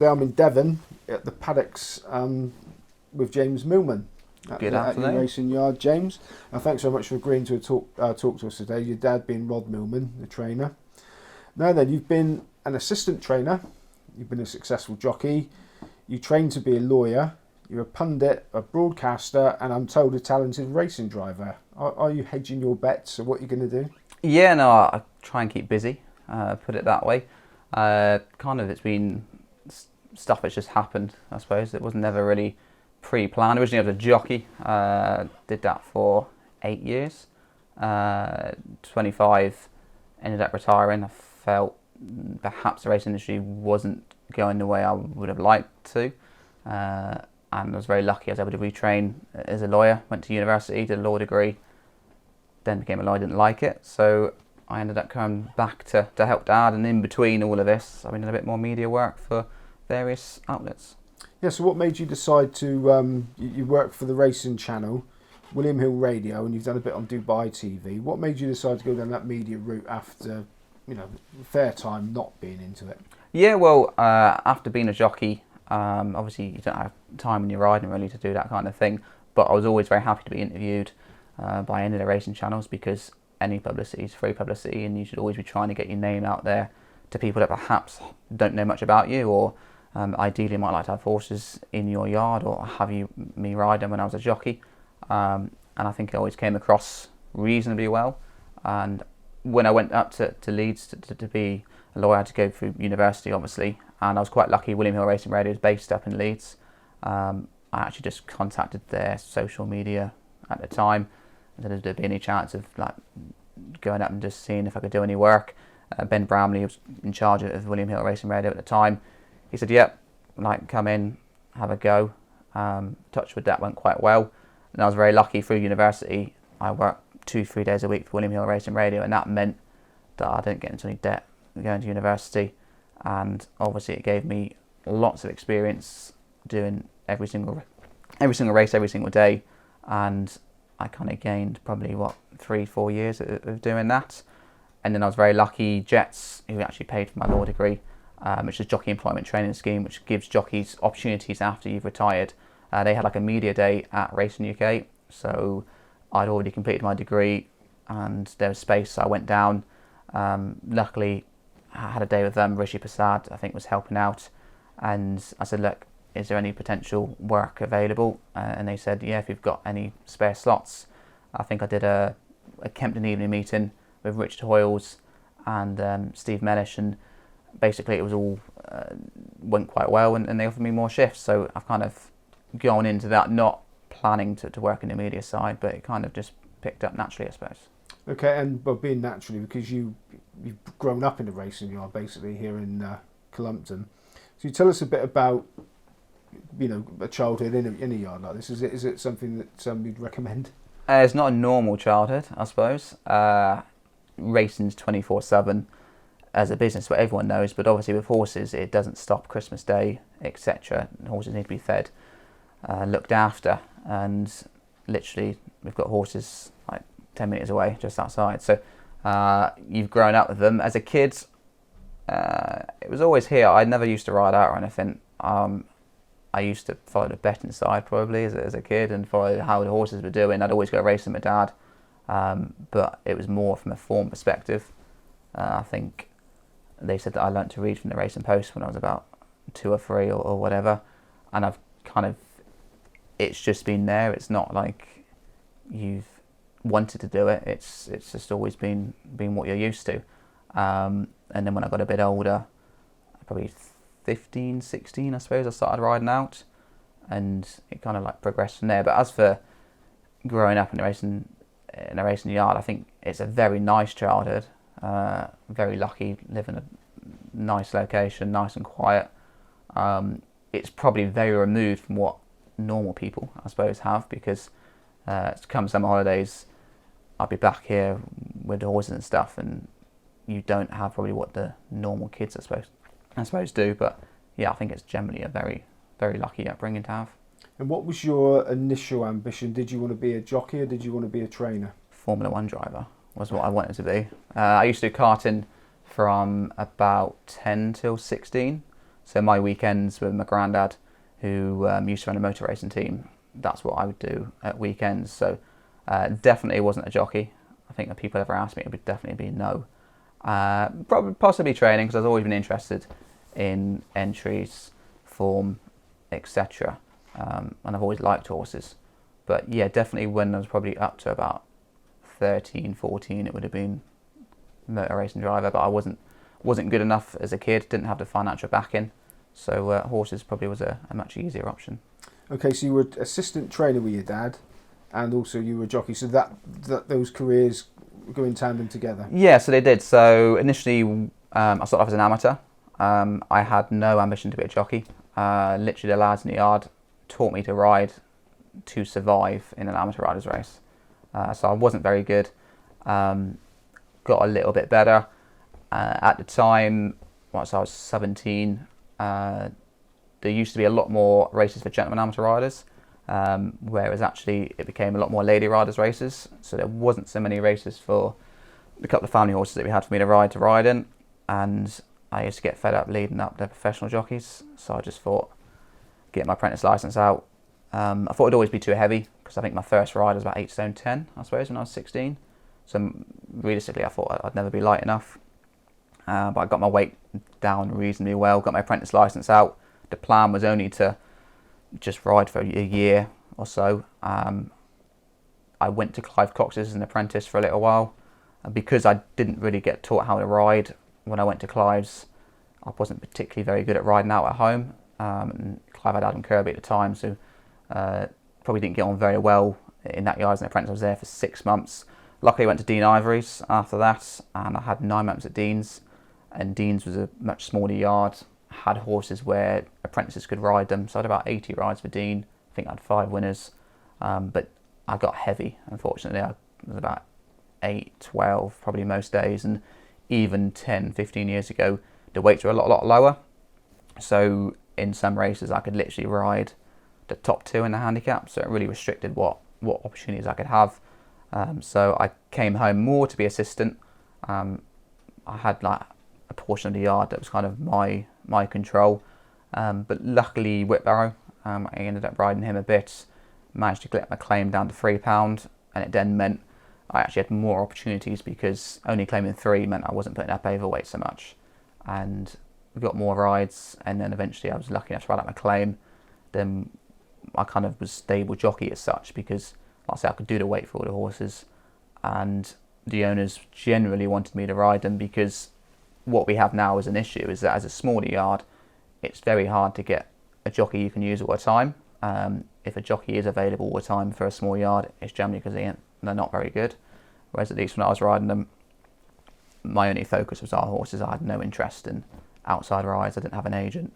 I'm in Devon at the paddocks with James Millman Good at your afternoon. racing yard, James. Thanks so much for agreeing to talk to us today. Your dad being Rod Millman, the trainer. Now then, you've been an assistant trainer, you've been a successful jockey, you trained to be a lawyer, you're a pundit, a broadcaster, and I'm told a talented racing driver. Are you hedging your bets of what you're going to do? Yeah, no, I try and keep busy, put it that way. It's been stuff that's just happened, I suppose. It was never really pre-planned. Originally, I was a jockey, did that for 8 years. 25, ended up retiring. I felt perhaps the racing industry wasn't going the way I would have liked to. And I was very lucky I was able to retrain as a lawyer, went to university, did a law degree, then became a lawyer, didn't like it. So I ended up coming back to help Dad, and in between all of this, I've been doing a bit more media work for various outlets. Yeah, so what made you decide to, you work for the racing channel, William Hill Radio, and you've done a bit on Dubai TV. What made you decide to go down that media route after, a fair time not being into it? Yeah, well, after being a jockey, obviously you don't have time when you're riding really to do that kind of thing, but I was always very happy to be interviewed by any of the racing channels, because any publicity is free publicity, and you should always be trying to get your name out there to people that perhaps don't know much about you, or ideally might like to have horses in your yard or have me ride them when I was a jockey. And I think I always came across reasonably well. And when I went up to Leeds to be a lawyer, I had to go through university obviously, and I was quite lucky. William Hill Racing Radio is based up in Leeds. I actually just contacted their social media at the time, and said if there'd be any chance of like going up and just seeing if I could do any work. Ben Bramley was in charge of William Hill Racing Radio at the time. He said, "Yep, come in, have a go." Touch with that went quite well, and I was very lucky. Through university, I worked 2-3 days a week for William Hill Racing Radio, and that meant that I didn't get into any debt going to university, and obviously it gave me lots of experience doing every single race every single day, and I kind of gained probably 3-4 years of doing that. And then I was very lucky. Jets, who actually paid for my law degree, which is Jockey Employment Training Scheme, which gives jockeys opportunities after you've retired. They had like a media day at Racing UK, so I'd already completed my degree, and there was space, so I went down. Luckily, I had a day with them. Rishi Prasad, I think, was helping out, and I said, "Look, is there any potential work available?" And they said, "Yeah, if you've got any spare slots." I think I did a Kempton evening meeting with Richard Hoyles and Steve Mellish, and basically it was all went quite well, and they offered me more shifts. So I've kind of gone into that not planning to work in the media side, but it kind of just picked up naturally, I suppose. Okay, and but being naturally, because you've grown up in the racing yard basically here in Columpton. So you tell us a bit about a childhood in a yard like this. Is it something that you'd recommend? It's not a normal childhood, I suppose. Racing's 24/7 as a business, what everyone knows, but obviously with horses, it doesn't stop Christmas Day, etc. Horses need to be fed, looked after, and literally we've got horses like 10 minutes away, just outside. So you've grown up with them. As a kid, it was always here. I never used to ride out or anything. I used to follow the betting side probably as a kid, and follow how the horses were doing. I'd always go racing with Dad, but it was more from a form perspective. I think they said that I learnt to read from the Racing Post when I was about 2 or 3 or whatever, and I've it's just been there. It's not like you've wanted to do it. It's just always been what you're used to. And then when I got a bit older, probably 15, 16, I suppose, I started riding out, and it kind of like progressed from there. But as for growing up in a racing yard, I think it's a very nice childhood. Very lucky, live in a nice location, nice and quiet. It's probably very removed from what normal people, I suppose, have, because come summer holidays, I'll be back here with the horses and stuff, and you don't have probably what the normal kids, I suppose do. But yeah, I think it's generally a very, very lucky upbringing to have. And what was your initial ambition? Did you want to be a jockey or did you want to be a trainer? Formula One driver was what I wanted to be. I used to do karting from about 10 till 16. So my weekends with my granddad, who used to run a motor racing team, that's what I would do at weekends. So definitely wasn't a jockey. I think if people ever asked me, it would definitely be no. Probably possibly training, because I've always been interested in entries, form, etc. And I've always liked horses. But yeah, definitely when I was probably up to about 13, 14, it would have been motor racing driver. But I wasn't good enough as a kid, didn't have the financial backing. So horses probably was a much easier option. Okay, so you were assistant trainer with your dad, and also you were a jockey. So that those careers go in tandem together. Yeah, so they did. So initially, I started off as an amateur. I had no ambition to be a jockey. Literally, the lads in the yard taught me to ride to survive in an amateur riders race. So I wasn't very good. Got a little bit better. At the time, once I was 17, there used to be a lot more races for gentlemen amateur riders, whereas actually it became a lot more lady riders races. So there wasn't so many races for the couple of family horses that we had for me to ride in, and I used to get fed up leading up the professional jockeys. So I just thought, get my apprentice license out. I thought it'd always be too heavy, because I think my first ride was about 8 stone 10, I suppose, when I was 16. So realistically, I thought I'd never be light enough. But I got my weight down reasonably well, got my apprentice license out. The plan was only to just ride for a year or so. I went to Clive Cox's as an apprentice for a little while. And because I didn't really get taught how to ride when I went to Clive's, I wasn't particularly very good at riding out at home. And Clive had Adam Kirby at the time, so probably didn't get on very well in that year as an apprentice. I was there for 6 months. Luckily I went to Dean Ivory's after that, and I had 9 months at Dean's. And Dean's was a much smaller yard, had horses where apprentices could ride them. So I had about 80 rides for Dean. I think I had 5 winners. But I got heavy, unfortunately. I was about 8, 12, probably most days. And even 10, 15 years ago, the weights were a lot lower. So in some races, I could literally ride the top 2 in the handicap. So it really restricted what opportunities I could have. So I came home more to be assistant. I had like a portion of the yard that was kind of my control. But luckily Whitbarrow, I ended up riding him a bit, managed to get my claim down to £3, and it then meant I actually had more opportunities, because only claiming 3 meant I wasn't putting up overweight so much. And we got more rides, and then eventually I was lucky enough to ride out my claim. Then I kind of was stable jockey as such, because like I say, I could do the weight for all the horses, and the owners generally wanted me to ride them, because what we have now as an issue is that as a smaller yard, it's very hard to get a jockey you can use all the time. If a jockey is available all the time for a small yard, it's generally because they're not very good. Whereas at least when I was riding them, my only focus was our horses. I had no interest in outside rides. I didn't have an agent.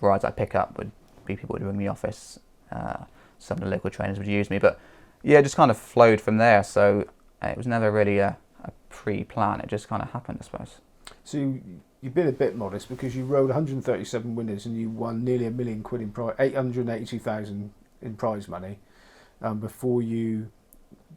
Rides I pick up would be people who would ring the office. Some of the local trainers would use me, but yeah, it just kind of flowed from there. So it was never really a pre-plan. It just kind of happened, I suppose. So you've been a bit modest, because you rode 137 winners and you won nearly £1 million in prize, 882,000 in prize money, before you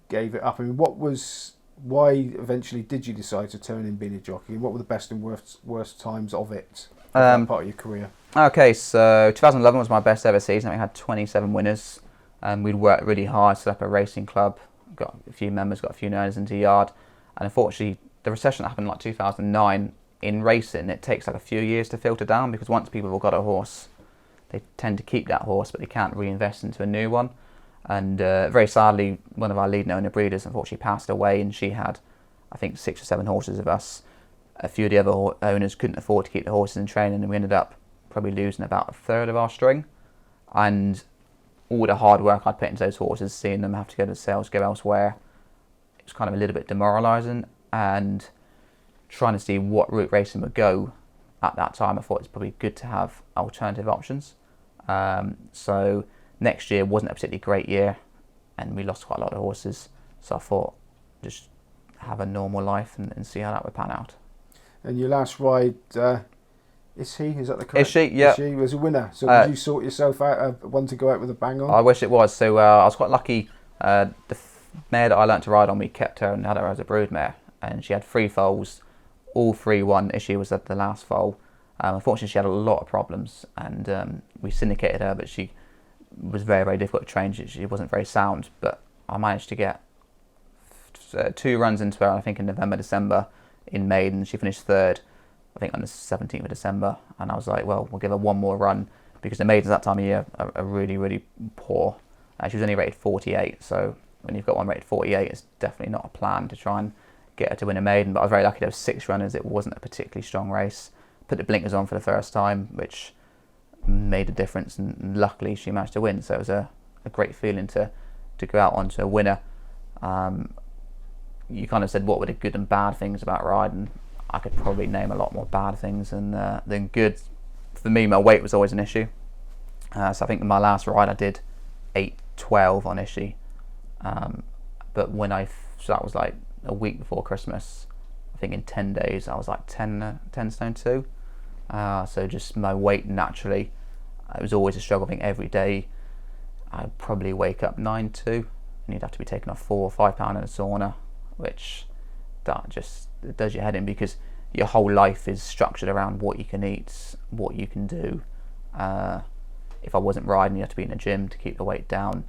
gave it up. I mean, why eventually did you decide to turn in being a jockey, and what were the best and worst times of it, that part of your career? Okay, so 2011 was my best ever season. We had 27 winners, and we'd worked really hard, set up a racing club, got a few members, got a few owners into the yard, and unfortunately the recession that happened in like 2009. In racing, it takes like a few years to filter down, because once people have got a horse, they tend to keep that horse, but they can't reinvest into a new one. And very sadly, one of our leading owner breeders unfortunately passed away, and she had, I think, 6 or 7 horses of us. A few of the other owners couldn't afford to keep the horses in training, and we ended up probably losing about a third of our string. And all the hard work I'd put into those horses, seeing them have to go to sales, go elsewhere, it was kind of a little bit demoralising. And trying to see what route racing would go at that time, I thought it's probably good to have alternative options. So next year wasn't a particularly great year, and we lost quite a lot of horses. So I thought just have a normal life and see how that would pan out. And your last ride, is that the correct? Is she? Yeah. She was a winner. So did you sort yourself out one to go out with a bang on? I wish it was. So I was quite lucky. The mare that I learnt to ride on, we kept her and had her as a brood mare, and she had 3 foals. All 3 won. Issue was at the last foal. Unfortunately, she had a lot of problems, and we syndicated her, but she was very, very difficult to train. She wasn't very sound, but I managed to get 2 runs into her, I think in November, December, in maiden. She finished 3rd, I think on the 17th of December, and I was like, well, we'll give her one more run, because the maidens that time of year are really, really poor. She was only rated 48, so when you've got one rated 48, it's definitely not a plan to try and get her to win a maiden. But I was very lucky there was 6 runners. It wasn't a particularly strong race. Put the blinkers on for the first time, which made a difference, and luckily she managed to win. So it was a great feeling to go out onto a winner. You kind of said what were the good and bad things about riding. I could probably name a lot more bad things than good. For me, my weight was always an issue. So I think in my last ride I did 8:12 on Ishi. But so that was like a week before Christmas. I think in 10 days I was like 10 stone 2. So just my weight naturally, it was always a struggle. I think every day I'd probably wake up 9:2, and you'd have to be taking off 4 or 5 pound in a sauna, which that just does your head in, because your whole life is structured around what you can eat, what you can do. If I wasn't riding, you have to be in the gym to keep the weight down.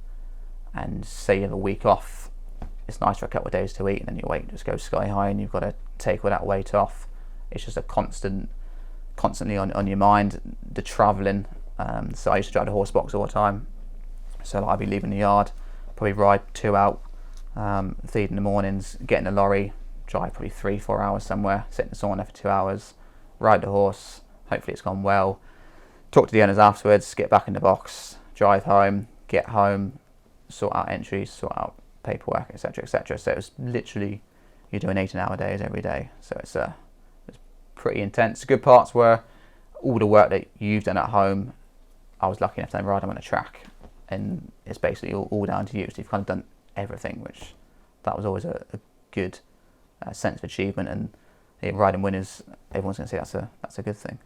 And say you have a week off, it's nice for a couple of days to eat, and then your weight just goes sky high, and you've got to take all that weight off. It's just a constantly on your mind. The travelling, so I used to drive the horse box all the time. So like, I'd be leaving the yard, probably ride 2 out, feed in the mornings, get in the lorry, drive probably 3-4 hours somewhere, sit in the sauna for 2 hours, ride the horse, hopefully it's gone well, talk to the owners afterwards, get back in the box, drive home, get home, sort out entries, sort out paperwork, etc, etc. So it was literally, you're doing 18-hour days every day. So it's pretty intense. The good parts were all the work that you've done at home. I was lucky enough to ride them on a track, and it's basically all down to you. So you've kind of done everything, which that was always a good sense of achievement. And riding winners, everyone's going to say that's a good thing.